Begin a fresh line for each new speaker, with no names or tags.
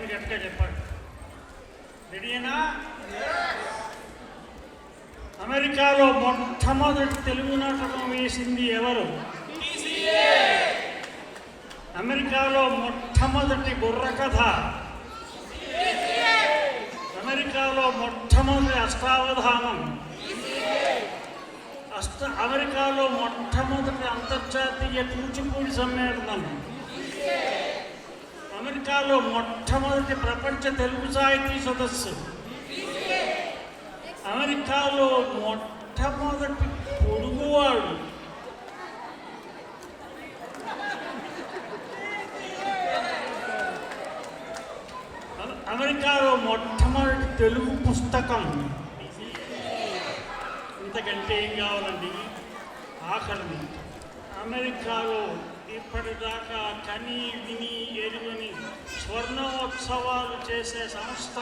అని గట్టిగా చెప్పాడు. రెడీనా? అమెరికాలో మొట్టమొదటి తెలుగు నాటకం వేసింది ఎవరు? అమెరికాలో మొట్టమొదటి బుర్రకథ, అమెరికాలో మొట్టమొదటి అష్టావధానం, అమెరికాలో మొట్టమొదటి అంతర్జాతీయ కూచిపూడి సమ్మేళనం, అమెరికాలో మొట్టమొదటి ప్రపంచ తెలుగు సాహితీ సదస్సు, అమెరికాలో మొట్టమొదటి పొడుగువాడు, అమెరికాలో మొట్టమొదటి తెలుగు పుస్తకం. ఇంతకంటే ఏం కావాలండి? ఆఖరిది, అమెరికాలో ఇప్పటిదాకా కని విని ఎరుగని స్వర్ణోత్సవాలు చేసే సంస్థ